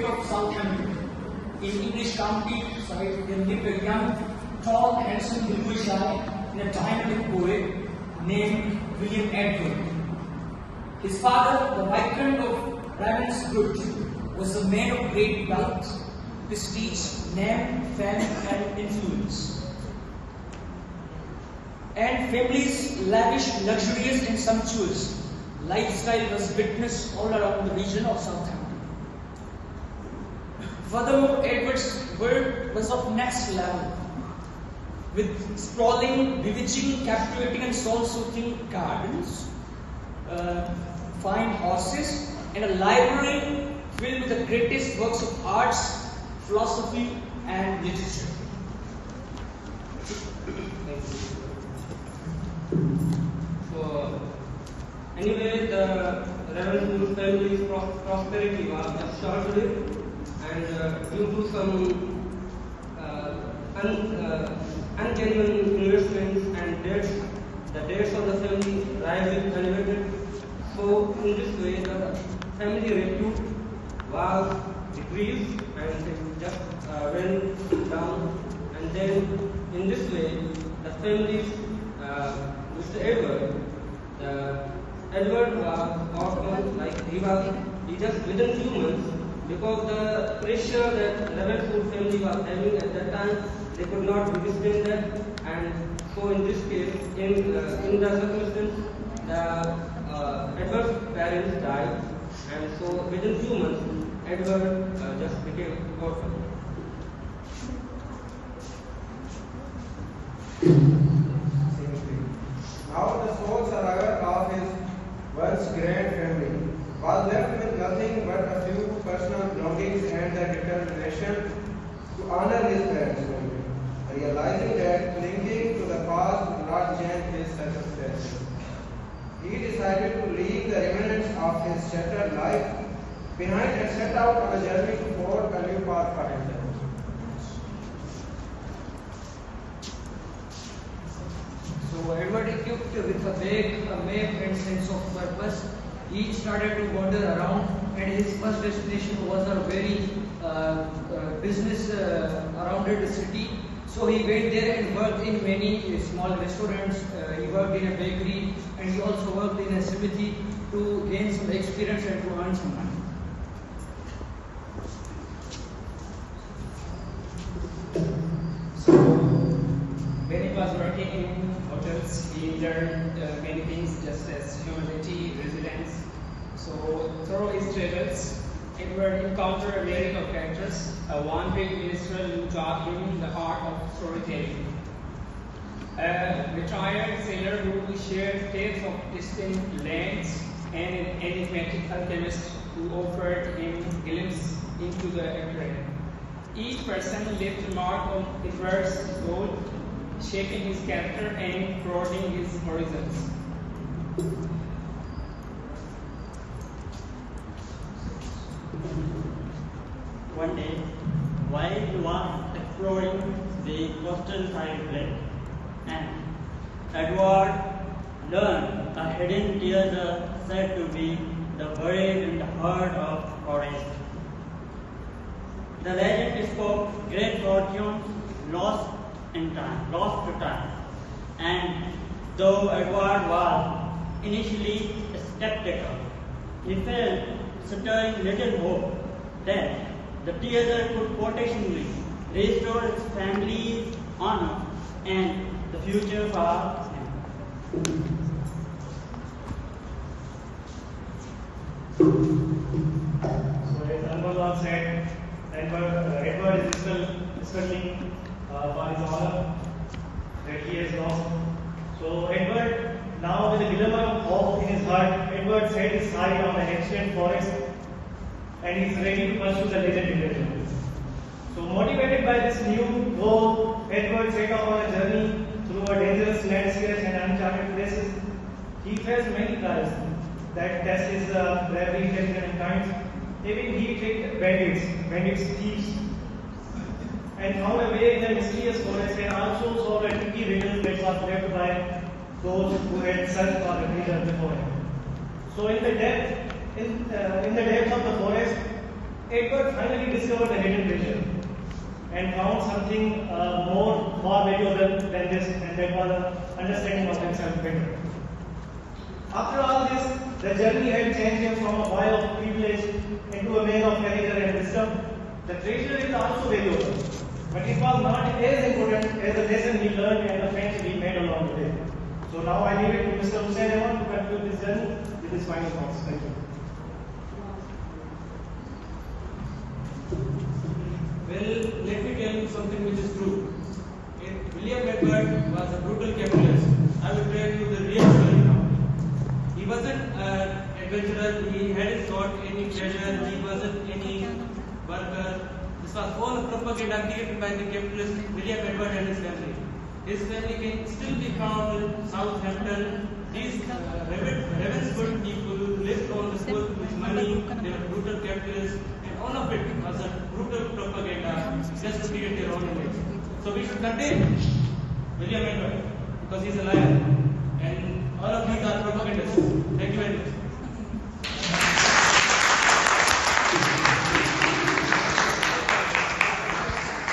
estate of Southampton in English County, there lived a young, tall, handsome, bluish eye and a dynamic poet named William Edward. His father, the Viscount of Ravenscroft, was a man of great wealth, prestige, name, fame, and influence. And families lavish, luxurious, and sumptuous lifestyle was witnessed all around the region of Southampton. Furthermore, Edward's work was of next level, with sprawling, bewitching, captivating, and soul-soothing gardens, fine horses, and a library filled with the greatest works of arts, philosophy, and literature. So, anyway, the Ravenscroft family's prosperity was just short-lived, and due to some ungenuine investments and debts, the debts of the family rivals elevated. So, in this way, the family repute was decreased and just went down. And then, in this way, the family's Mr. Edward, Edward was orphaned, like he just within few months, because the pressure that Ravenscroft family was having at that time, they could not withstand that, and so in this case, in the circumstance, Edward's parents died, and so within few months, Edward just became orphan. Now the sole survivor of his once grand family was left with nothing but a few personal belongings and the determination to honor his parents' memory, realizing that clinging to the past would not change his circumstances. He decided to leave the remnants of his shattered life behind and set out on a journey to forge a new path for himself. So Edward, equipped with a vague map and sense of purpose, he started to wander around, and his first destination was a very business-surrounded city. So he went there and worked in many small restaurants. He worked in a bakery, and he also worked in a smithy to gain some experience and to earn some money. So when he was working in hotels, he learned many things, just as humility, resilience. So through his travels, Edward encountered a myriad of characters, a wandering minstrel who taught him the art of storytelling, a retired sailor who shared tales of distant lands, and an enigmatic alchemist who offered him glimpses into the afterlife. Each person left a mark on Edward's soul, shaping his character and broadening his horizons. One day, while he was exploring the coastal side lake, and Edward learned a hidden treasure said to be buried in the heart of forest. The legend spoke great fortunes lost to time, and though Edward was initially skeptical, he felt stirring little hope that the treasure could potentially restore his family's honor and the future for him. So as Anwar said, Edward is struggling for his honor that he has lost. So Edward, now with a glimmer of hope in his heart, Edward set his sight on the ancient forest and he is ready to pursue the legendary treasure. So motivated by this new goal, Edward set off on a journey through a dangerous landscapes and uncharted places. He faced many trials that test his bravery, intelligence, and kindness. Even he tricked bandits, thieves, and found a way in the mysterious forest, and also solved a tricky riddle that was left by those who had searched for the treasure before him. So in the depth of the forest, Edward finally discovered the hidden treasure and found something more valuable than this, and that was the understanding of himself better. After all this, the journey had changed him from a boy of privilege into a man of character and wisdom. The treasure is also valuable, but it was not as important as the lesson he learned and the friends he made along the way. So now I leave it to Mr. Hussain Ahmad to conclude this journey with his final thoughts. Thank you. Well, let me tell you something which is true. William Edward was a brutal capitalist. I will tell you the real story now. He wasn't an adventurer, he hadn't got any treasure, he wasn't any worker. This was all propaganda created by the capitalist William Edward and his family. His family can still be found in Southampton. These Ravenswood people lived on the poor with money, they were brutal capitalists, and all of it was a brutal propaganda just to create their own image. So we should condemn William Edward because he's a liar.